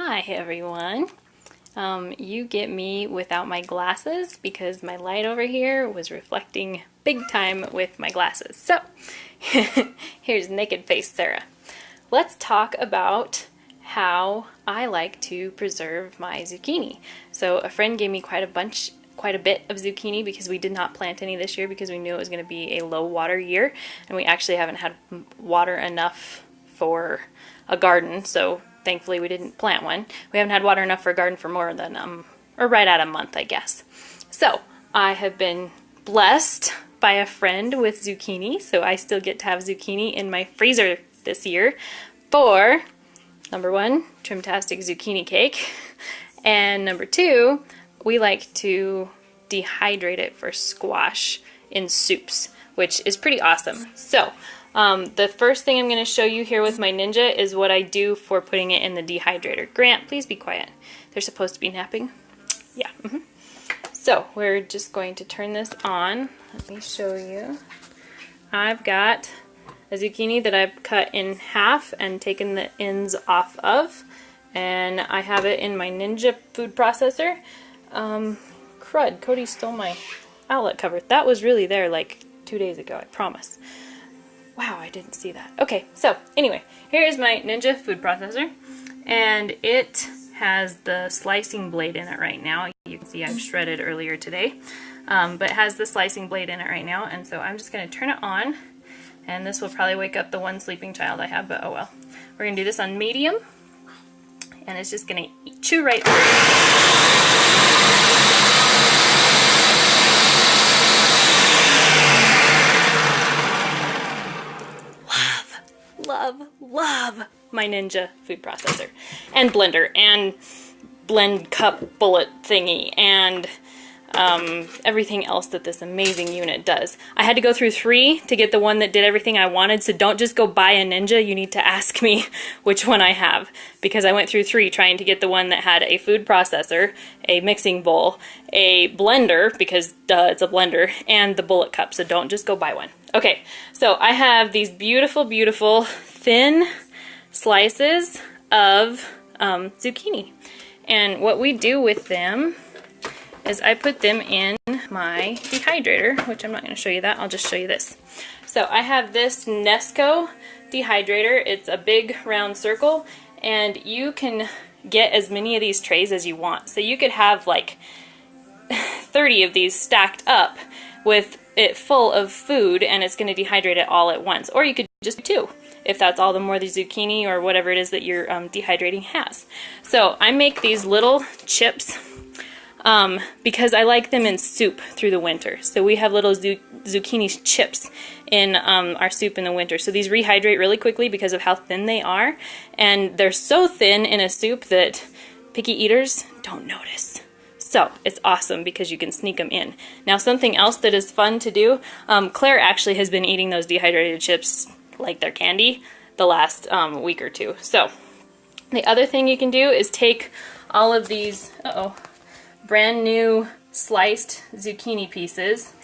Hi everyone. You get me without my glasses because my light over here was reflecting big time with my glasses. So here's naked face Sarah. Let's talk about how I like to preserve my zucchini. So a friend gave me quite a bit of zucchini because we did not plant any this year because we knew it was going to be a low water year, and we actually haven't had water enough for a garden, so thankfully we didn't plant one. We haven't had water enough for a garden for more than or right at a month, I guess. So I have been blessed by a friend with zucchini, so I still get to have zucchini in my freezer this year for number one, Trimtastic zucchini cake, and number two, we like to dehydrate it for squash in soups, which is pretty awesome. So the first thing I'm going to show you here with my Ninja is what I do for putting it in the dehydrator. Grant, please be quiet. They're supposed to be napping. Yeah. So we're just going to turn this on. Let me show you. I've got a zucchini that I've cut in half and taken the ends off of, and I have it in my Ninja food processor. Crud, Cody stole my outlet cover. That was really there like 2 days ago, I promise. Wow, I didn't see that. Okay, so anyway, here's my Ninja food processor, and it has the slicing blade in it right now. You can see I've shredded earlier today, but it has the slicing blade in it right now, and so I'm just going to turn it on, and this will probably wake up the one sleeping child I have, but oh well. We're going to do this on medium, and it's just going to chew right through. Love my Ninja food processor and blender and blend cup bullet thingy and everything else that this amazing unit does. I had to go through 3 to get the one that did everything I wanted, so don't just go buy a Ninja. You need to ask me which one I have, because I went through 3 trying to get the one that had a food processor, a mixing bowl, a blender, because duh, it's a blender, and the bullet cup, so don't just go buy one. Okay, so I have these beautiful, beautiful thin slices of zucchini, and what we do with them is I put them in my dehydrator, which I'm not going to show you that, I'll just show you this. So I have this Nesco dehydrator. It's a big round circle, and you can get as many of these trays as you want. So you could have like 30 of these stacked up with it full of food, and it's going to dehydrate it all at once. Or you could just do 2, if that's all the more the zucchini or whatever it is that your dehydrating has. So I make these little chips because I like them in soup through the winter. So we have little zucchini chips in our soup in the winter. So these rehydrate really quickly because of how thin they are, and they're so thin in a soup that picky eaters don't notice. So it's awesome because you can sneak them in. Now something else that is fun to do, Claire actually has been eating those dehydrated chips like they're candy the last week or 2. So the other thing you can do is take all of these brand new sliced zucchini pieces,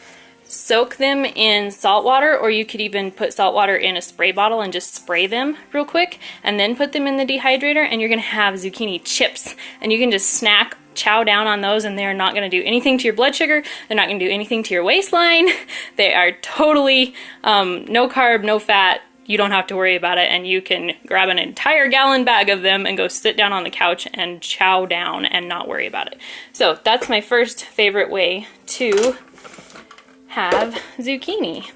soak them in salt water, or you could even put salt water in a spray bottle and just spray them real quick, and then put them in the dehydrator, and you're going to have zucchini chips, and you can just chow down on those, and they're not going to do anything to your blood sugar. They're not going to do anything to your waistline. They are totally no carb, no fat. You don't have to worry about it, and you can grab an entire gallon bag of them and go sit down on the couch and chow down and not worry about it. So that's my first favorite way to have zucchini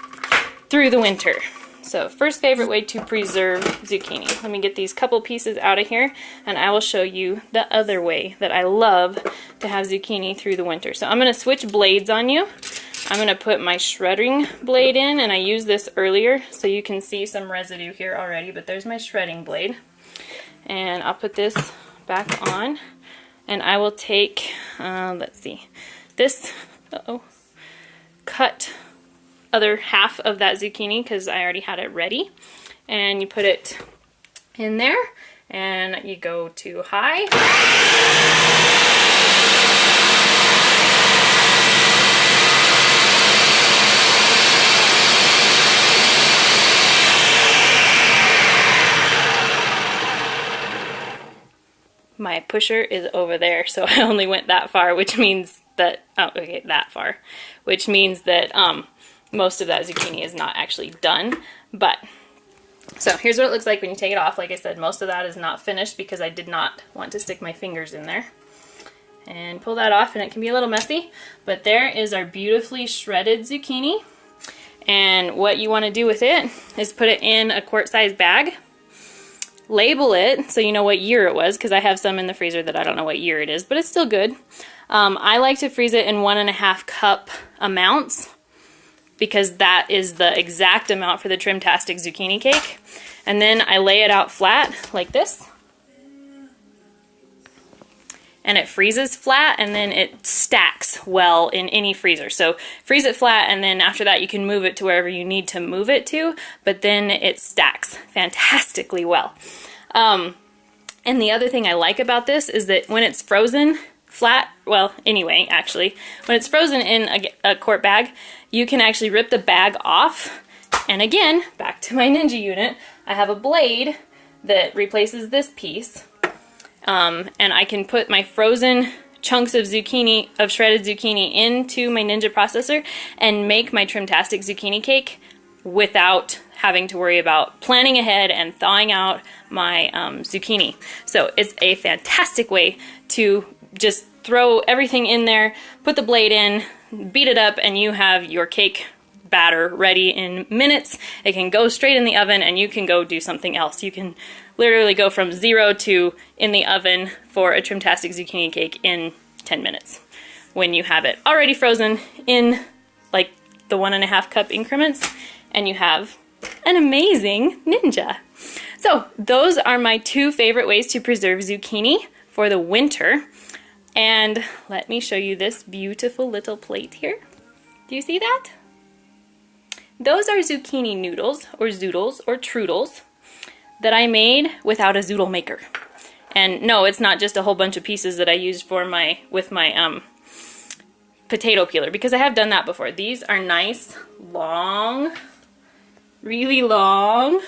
through the winter. So first favorite way to preserve zucchini. Let me get these couple pieces out of here, and I will show you the other way that I love to have zucchini through the winter. So I'm going to switch blades on you. I'm going to put my shredding blade in, and I used this earlier, so you can see some residue here already, but there's my shredding blade. And I'll put this back on, and I will take, let's see, this, cut other half of that zucchini because I already had it ready, and you put it in there, and you go to high. my pusher is over there, so I only went that far, which means that, oh, okay, that far, which means that most of that zucchini is not actually done. But, so here's what it looks like when you take it off. Like I said, most of that is not finished because I did not want to stick my fingers in there. And pull that off, and it can be a little messy, but there is our beautifully shredded zucchini. And what you want to do with it is put it in a quart-sized bag, label it so you know what year it was, because I have some in the freezer that I don't know what year it is, but it's still good. I like to freeze it in 1.5 cup amounts because that is the exact amount for the Trimtastic zucchini cake. And then I lay it out flat like this. And it freezes flat, and then it stacks well in any freezer. So freeze it flat, and then after that you can move it to wherever you need to move it to, but then it stacks fantastically well. And the other thing I like about this is that when it's frozen flat, well, anyway, actually, when it's frozen in a quart bag, you can actually rip the bag off. And again, back to my Ninja unit, I have a blade that replaces this piece. And I can put my frozen chunks of zucchini, of shredded zucchini, into my Ninja processor and make my Trimtastic zucchini cake without having to worry about planning ahead and thawing out my zucchini. So it's a fantastic way to just throw everything in there, put the blade in, beat it up, and you have your cake batter ready in minutes. It can go straight in the oven, and you can go do something else. You can literally go from 0 to in the oven for a Trimtastic zucchini cake in 10 minutes when you have it already frozen in like the 1.5 cup increments, and you have an amazing Ninja. So those are my 2 favorite ways to preserve zucchini for the winter. And let me show you this beautiful little plate here. Do you see that? Those are zucchini noodles, or zoodles, or trudels that I made without a zoodle maker. And no, it's not just a whole bunch of pieces that I used for with my potato peeler, because I have done that before. These are nice, long, really long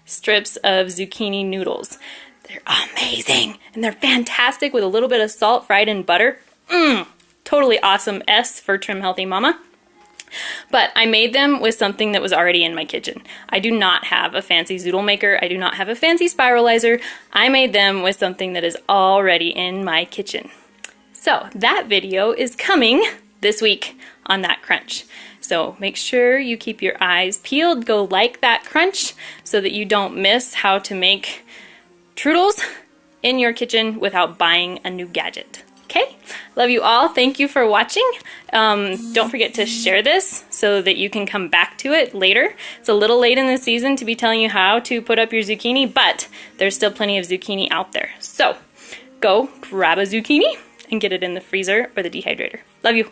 strips of zucchini noodles. They're amazing, and they're fantastic with a little bit of salt fried in butter. Totally awesome. S for Trim Healthy Mama. But I made them with something that was already in my kitchen. I do not have a fancy zoodle maker. I do not have a fancy spiralizer. I made them with something that is already in my kitchen. So that video is coming this week on that crunch. So make sure you keep your eyes peeled. Go like that crunch so that you don't miss how to make trudels in your kitchen without buying a new gadget. Okay, love you all. Thank you for watching. Don't forget to share this so that you can come back to it later. It's a little late in the season to be telling you how to put up your zucchini, but there's still plenty of zucchini out there. So go grab a zucchini and get it in the freezer or the dehydrator. Love you.